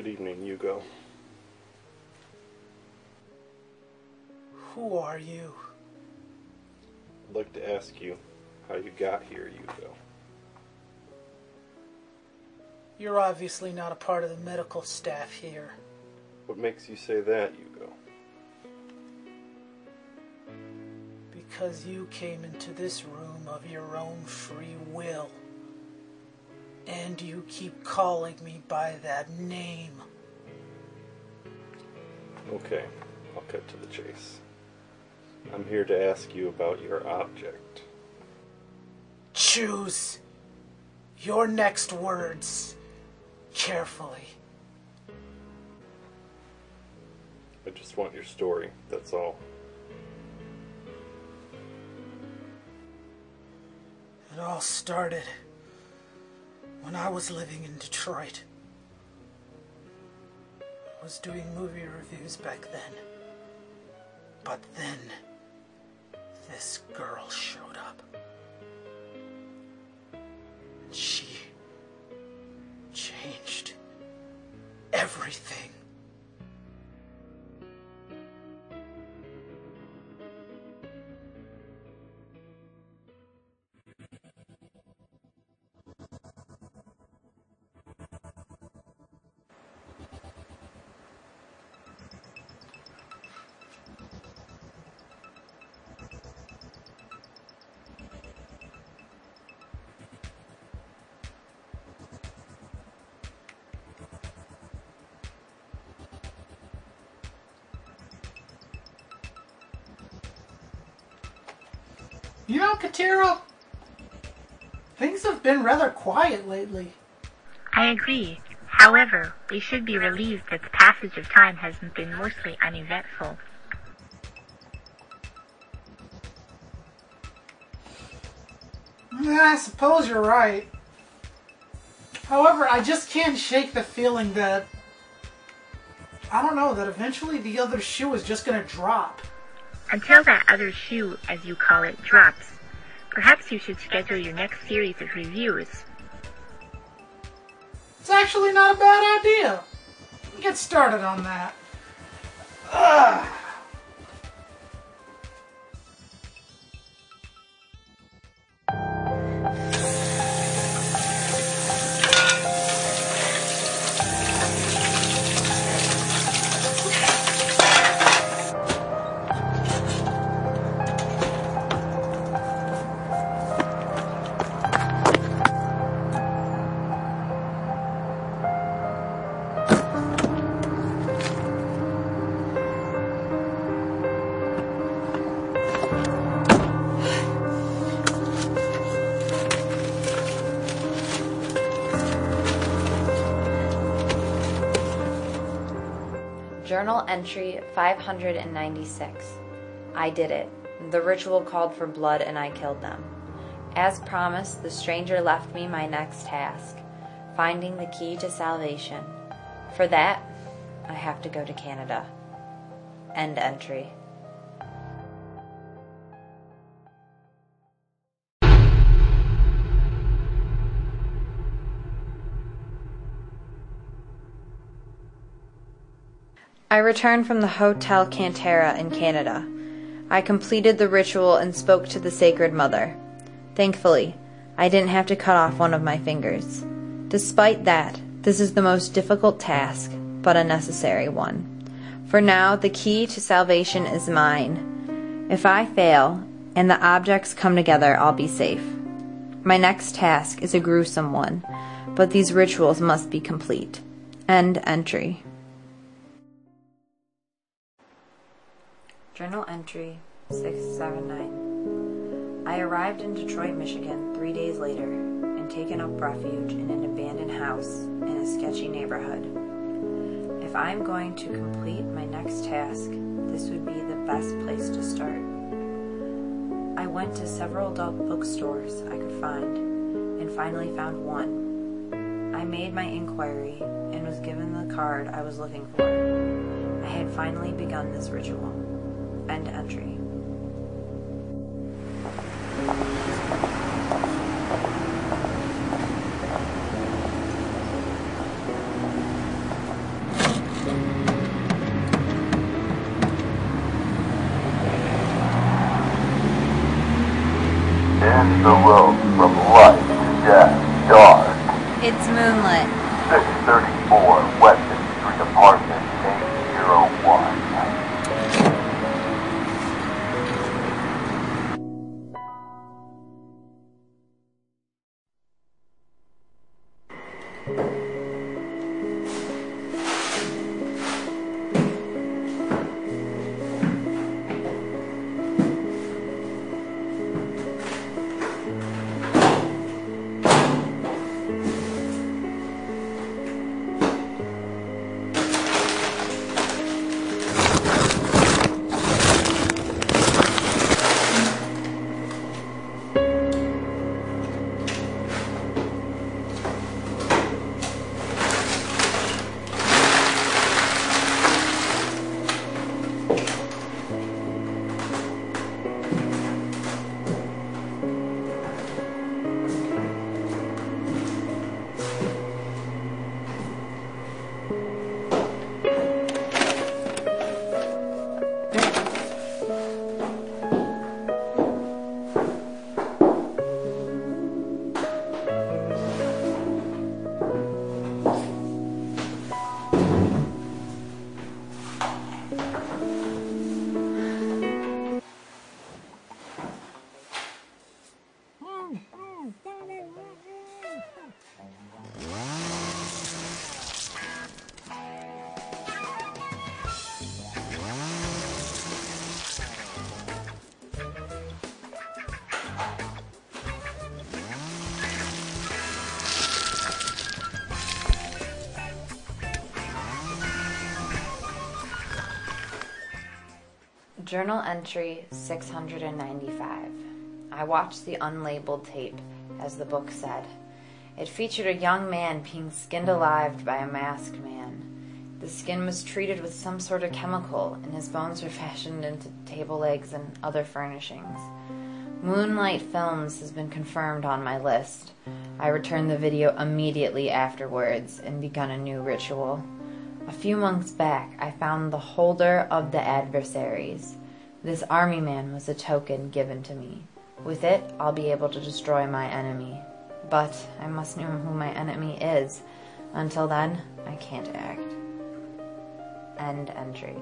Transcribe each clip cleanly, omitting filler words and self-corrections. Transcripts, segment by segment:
Good evening, Hugo. Who are you? I'd like to ask you how you got here, Hugo. You're obviously not a part of the medical staff here. What makes you say that, Hugo? Because you came into this room of your own free will. And you keep calling me by that name. Okay, I'll cut to the chase. I'm here to ask you about your object. Choose your next words carefully. I just want your story, that's all. It all started when I was living in Detroit. I was doing movie reviews back then. But then, this girl showed up. And she changed everything. You know, Katira, things have been rather quiet lately. I agree. However, we should be relieved that the passage of time has been mostly uneventful. I suppose you're right. However, I just can't shake the feeling that, I don't know, that eventually the other shoe is just gonna drop. Until that other shoe, as you call it, drops, perhaps you should schedule your next series of reviews. It's actually not a bad idea. Get started on that. Ugh. Journal entry 596. I did it. The ritual called for blood and I killed them. As promised, the stranger left me my next task, finding the key to salvation. For that, I have to go to Canada. End entry. I returned from the Hotel Cantera in Canada. I completed the ritual and spoke to the Sacred Mother. Thankfully, I didn't have to cut off one of my fingers. Despite that, this is the most difficult task, but a necessary one. For now, the key to salvation is mine. If I fail, and the objects come together, I'll be safe. My next task is a gruesome one, but these rituals must be complete. End entry. Journal entry 679. I arrived in Detroit, Michigan 3 days later and taken up refuge in an abandoned house in a sketchy neighborhood. If I'm going to complete my next task, this would be the best place to start. I went to several adult bookstores I could find and finally found one. I made my inquiry and was given the card I was looking for. I had finally begun this ritual. End entry. Cleanse the road from light to death, dark. It's moonlit. 634 Weston Street, apartment 801. Journal entry 695. I watched the unlabeled tape, as the book said. It featured a young man being skinned alive by a masked man. The skin was treated with some sort of chemical, and his bones were fashioned into table legs and other furnishings. Moonlight Films has been confirmed on my list. I returned the video immediately afterwards and begun a new ritual. A few months back, I found the holder of the adversaries. This army man was a token given to me. With it, I'll be able to destroy my enemy. But I must know who my enemy is. Until then, I can't act. End entry.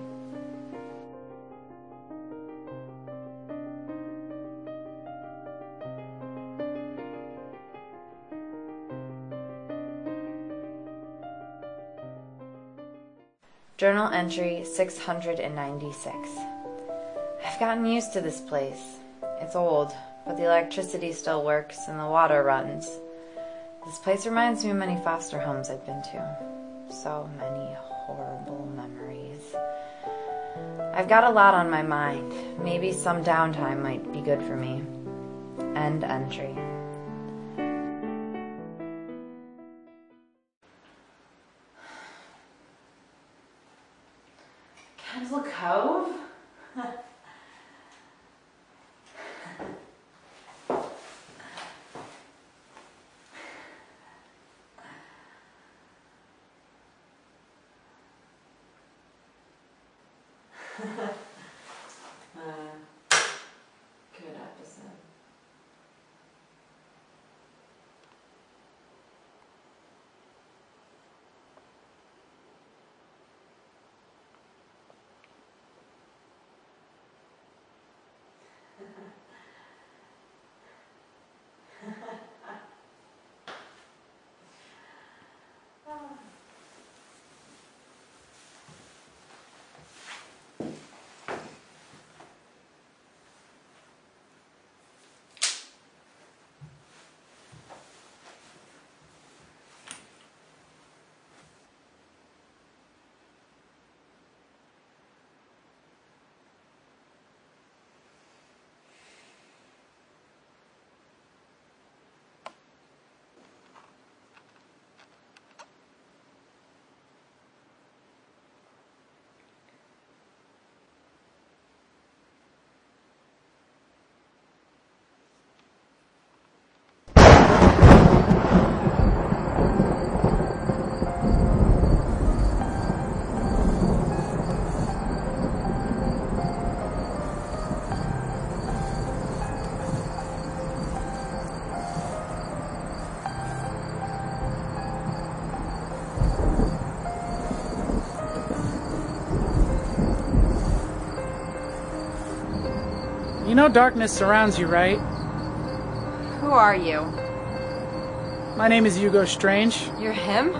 Journal entry 696. I've gotten used to this place. It's old, but the electricity still works and the water runs. This place reminds me of many foster homes I've been to. So many horrible memories. I've got a lot on my mind. Maybe some downtime might be good for me. End entry. Castle Cove? Good episode. know darkness surrounds you, right? Who are you? My name is Hugo Strange. You're him?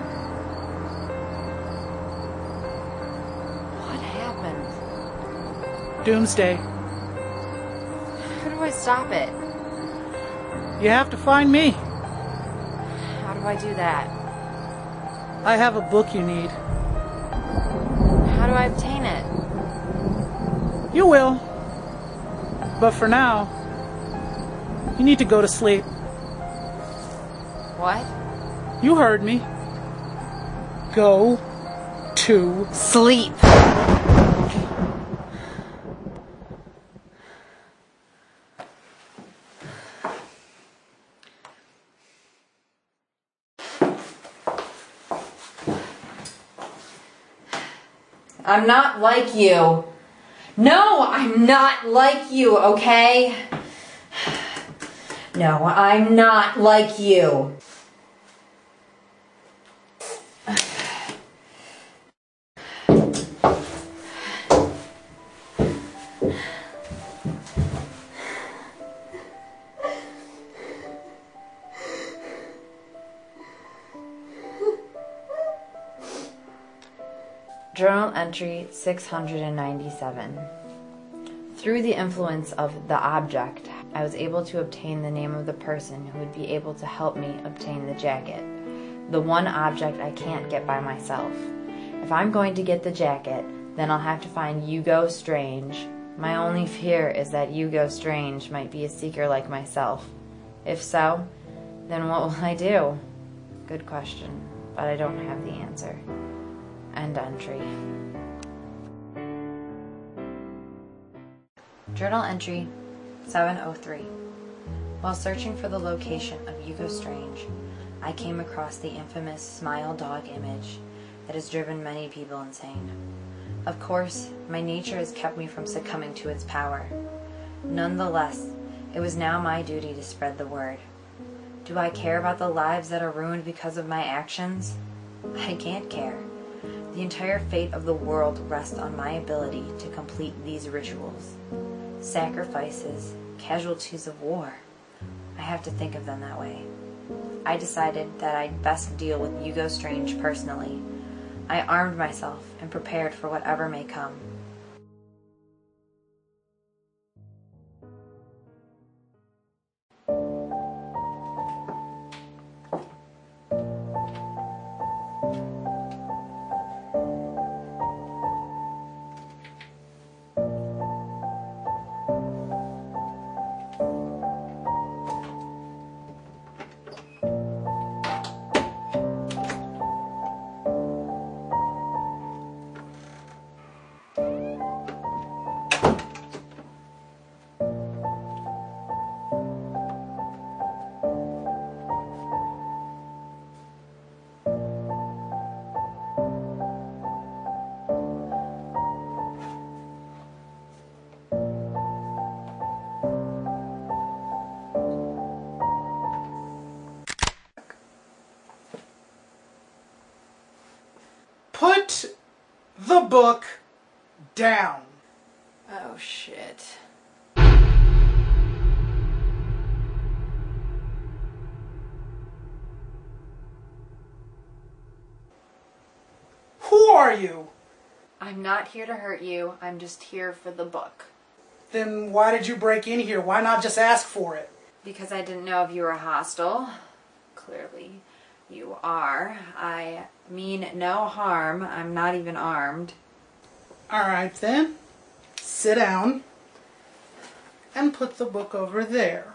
What happened? Doomsday. How do I stop it? You have to find me. How do I do that? I have a book you need. How do I obtain it? You will. But for now, you need to go to sleep. What? You heard me. Go to Sleep. I'm not like you. No, I'm not like you, okay? No, I'm not like you. Journal entry 697. Through the influence of the object, I was able to obtain the name of the person who would be able to help me obtain the jacket. The one object I can't get by myself. If I'm going to get the jacket, then I'll have to find Hugo Strange. My only fear is that Hugo Strange might be a seeker like myself. If so, then what will I do? Good question, but I don't have the answer. End entry. Journal entry 703. While searching for the location of Hugo Strange, I came across the infamous smile dog image that has driven many people insane. Of course, my nature has kept me from succumbing to its power. Nonetheless, it was now my duty to spread the word. Do I care about the lives that are ruined because of my actions? I can't care. The entire fate of the world rests on my ability to complete these rituals. Sacrifices, casualties of war. I have to think of them that way. I decided that I'd best deal with Hugo Strange personally. I armed myself and prepared for whatever may come. Put the book down. Oh shit. Who are you? I'm not here to hurt you. I'm just here for the book. Then why did you break in here? Why not just ask for it? Because I didn't know if you were hostile. Clearly, you are. I mean no harm. I'm not even armed. Alright then. Sit down. And put the book over there.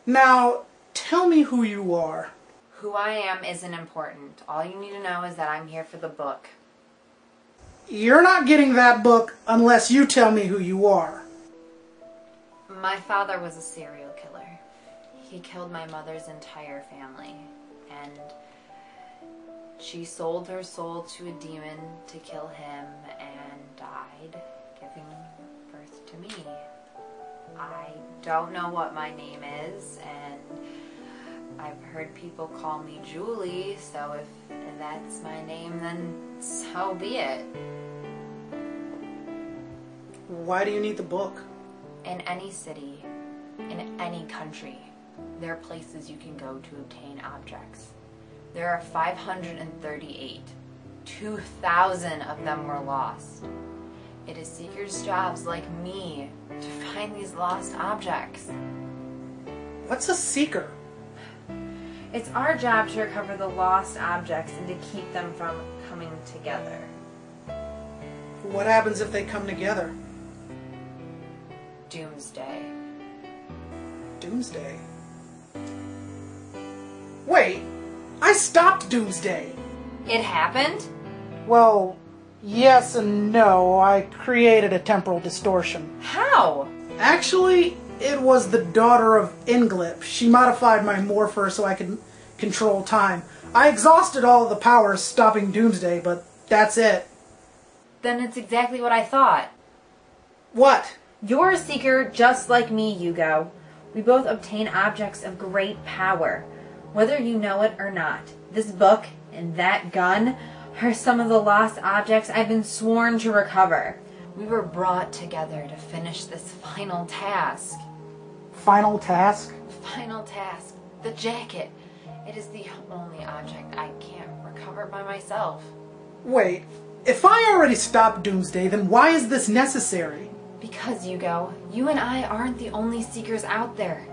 Now, tell me who you are. Who I am isn't important. All you need to know is that I'm here for the book. You're not getting that book unless you tell me who you are. My father was a serial killer. He killed my mother's entire family. And she sold her soul to a demon to kill him and died, giving birth to me. I don't know what my name is, and I've heard people call me Julie, so if that's my name, then so be it. Why do you need the book? In any city, in any country, there are places you can go to obtain objects. There are 538. 2,000 of them were lost. It is seekers' jobs like me to find these lost objects. What's a seeker? It's our job to recover the lost objects and to keep them from coming together. What happens if they come together? Doomsday. Doomsday? Wait, I stopped Doomsday! It happened? Well, yes and no. I created a temporal distortion. How? Actually, it was the daughter of Inglip. She modified my morpher so I could control time. I exhausted all of the powers stopping Doomsday, but that's it. Then it's exactly what I thought. What? You're a seeker just like me, Hugo. We both obtain objects of great power, whether you know it or not. This book and that gun are some of the lost objects I've been sworn to recover. We were brought together to finish this final task. Final task? Final task. The jacket. It is the only object I can't recover by myself. Wait, if I already stopped Doomsday, then why is this necessary? Because, Hugo, you and I aren't the only seekers out there.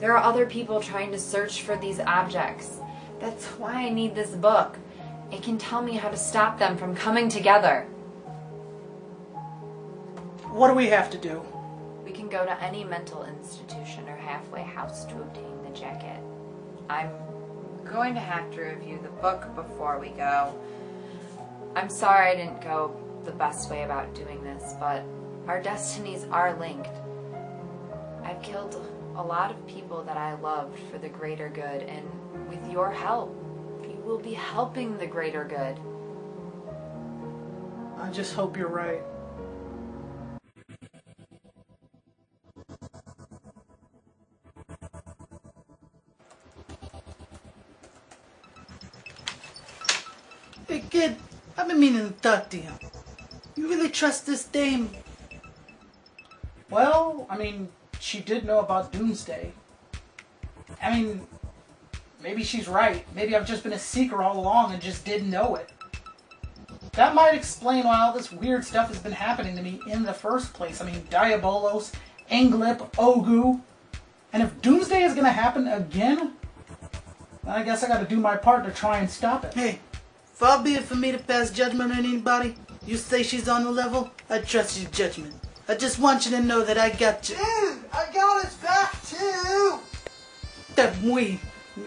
There are other people trying to search for these objects. That's why I need this book. It can tell me how to stop them from coming together. What do we have to do? We can go to any mental institution or halfway house to obtain the jacket. I'm going to have to review the book before we go. I'm sorry I didn't go the best way about doing this, but our destinies are linked. I've killed a lot of people that I loved for the greater good, and with your help, you will be helping the greater good. I just hope you're right. Hey kid, I've been meaning to talk to you. You really trust this dame? Well, I mean, she did know about Doomsday. I mean, maybe she's right. Maybe I've just been a seeker all along and just didn't know it. That might explain why all this weird stuff has been happening to me in the first place. I mean, Diabolos, Englip, Ogu. And if Doomsday is going to happen again, then I guess I got to do my part to try and stop it. Hey, far be it for me to pass judgment on anybody. You say she's on the level, I trust your judgment. I just want you to know that I got you. Dude, I got his back too. That we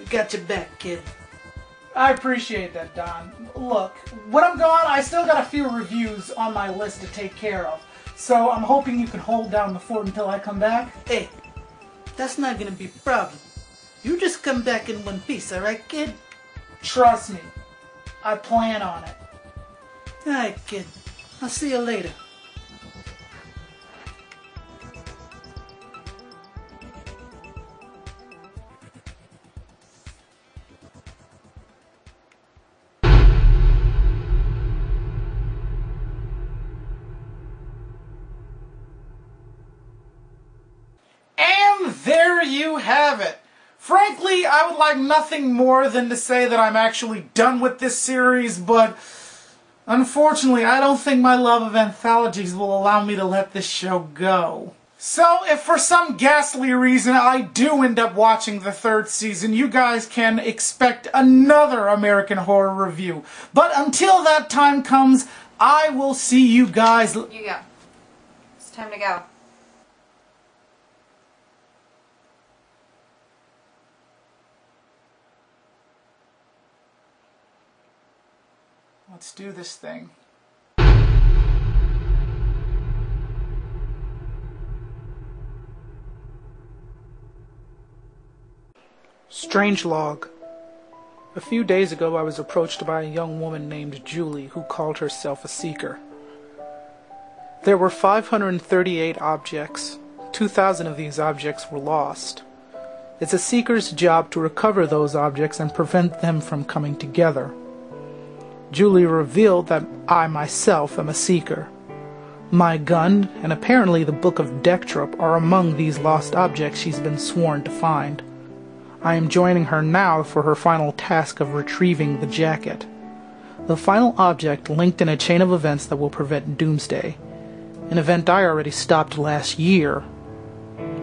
got your back, kid. I appreciate that, Don. Look, when I'm gone, I still got a few reviews on my list to take care of. So I'm hoping you can hold down the fort until I come back. Hey, that's not gonna be a problem. You just come back in one piece, alright, kid? Trust me. I plan on it. Alright, kid. I'll see you later. And there you have it. Frankly, I would like nothing more than to say that I'm actually done with this series, but unfortunately, I don't think my love of anthologies will allow me to let this show go. So, if for some ghastly reason I do end up watching the third season, you guys can expect another American Horror review. But until that time comes, I will see you guys... You go. It's time to go. Let's do this thing. Strangelog. A few days ago I was approached by a young woman named Julie who called herself a seeker. There were 538 objects. 2,000 of these objects were lost. It's a seeker's job to recover those objects and prevent them from coming together. Julie revealed that I myself am a seeker. My gun, and apparently the Book of Dektrop, are among these lost objects she's been sworn to find. I am joining her now for her final task of retrieving the jacket. The final object linked in a chain of events that will prevent Doomsday. An event I already stopped last year.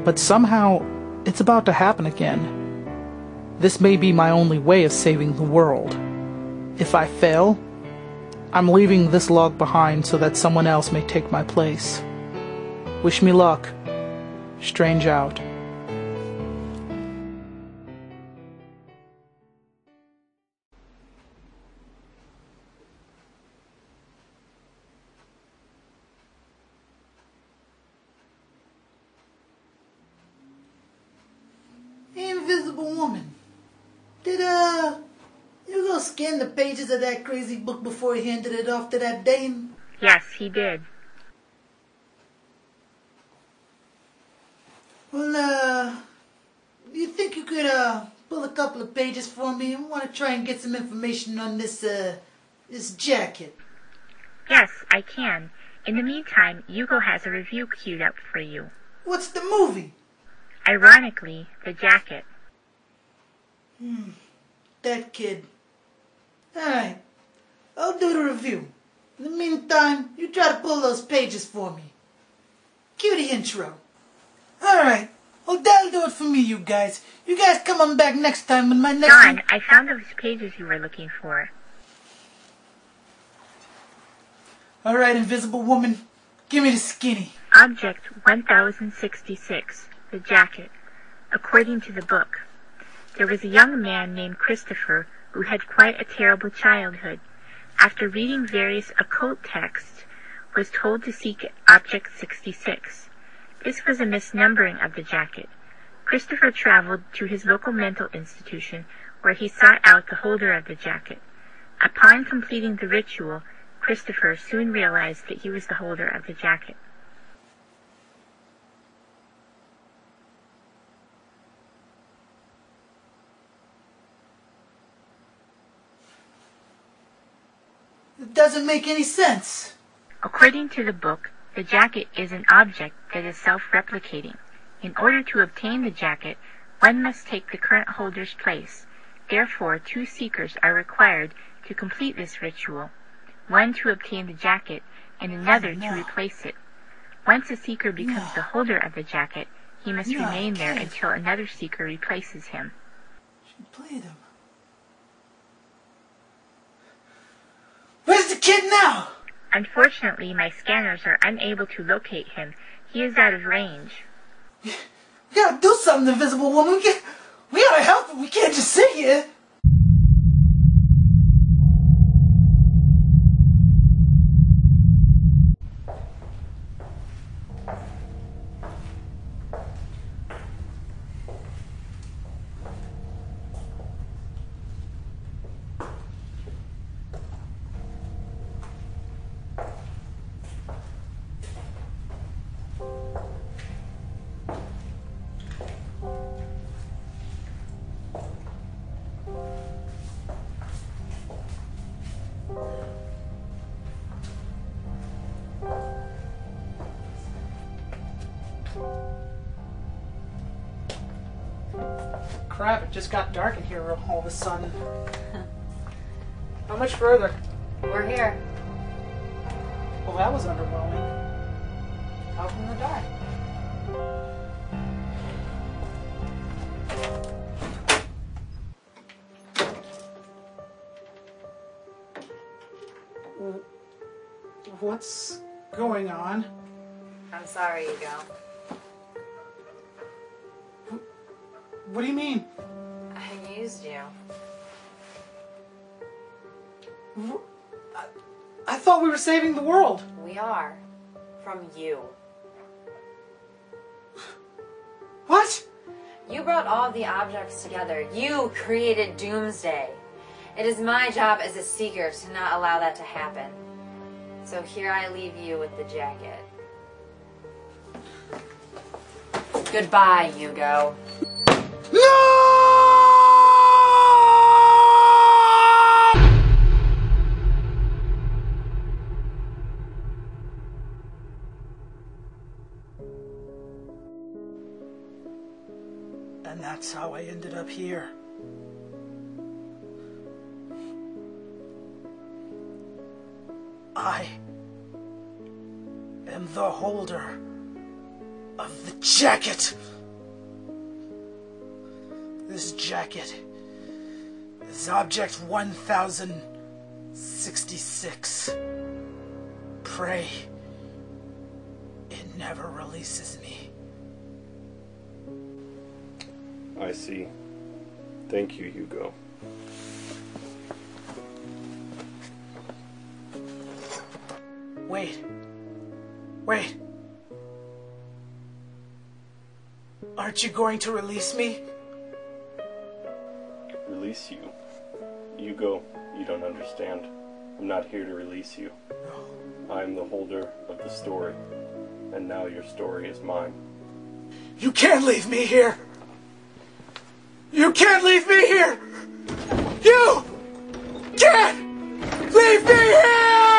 But somehow, it's about to happen again. This may be my only way of saving the world. If I fail, I'm leaving this log behind so that someone else may take my place. Wish me luck. Strange out. Hey, Invisible Woman. Did, you go scan the pages of that crazy book before he handed it off to that dame? Yes, he did. Well, do you think you could, pull a couple of pages for me? I want to try and get some information on this jacket. Yes, I can. In the meantime, Hugo has a review queued up for you. What's the movie? Ironically, the jacket. That kid. Alright, I'll do the review. In the meantime, you try to pull those pages for me. Cue the intro. Alright, well that'll do it for me, you guys. You guys come on back next time with my next... John, I found those pages you were looking for. Alright, Invisible Woman, give me the skinny. Object 1066, the jacket. According to the book, there was a young man named Christopher who had quite a terrible childhood. After reading various occult texts, was told to seek Object 66. This was a misnumbering of the jacket. Christopher traveled to his local mental institution, where he sought out the holder of the jacket. Upon completing the ritual, Christopher soon realized that he was the holder of the jacket. It doesn't make any sense. According to the book, the jacket is an object that is self-replicating. In order to obtain the jacket, one must take the current holder's place. Therefore, 2 seekers are required to complete this ritual. One to obtain the jacket, and another to replace it. Once a seeker becomes the holder of the jacket, he must remain there until another seeker replaces him. She played him. Where's the kid now? Unfortunately, my scanners are unable to locate him. He is out of range. We gotta do something, Invisible Woman. We gotta help him. We can't just sit here. Crap, it just got dark in here all of a sudden. How much further? We're here. Well, that was underwhelming. Open the door. What's going on? I'm sorry, Hugo. What do you mean? I used you. I thought we were saving the world. We are. From you. What? You brought all of the objects together. You created Doomsday. It is my job as a seeker to not allow that to happen. So here I leave you with the jacket. Goodbye, Hugo. No! And that's how I ended up here. I am the holder of the jacket. This jacket is Object 1066. Pray it never releases me. I see. Thank you, Hugo. Wait. Aren't you going to release me? Release you? Hugo, you don't understand. I'm not here to release you. I'm the holder of the story. And now your story is mine. You can't leave me here! You can't leave me here! You can't leave me here!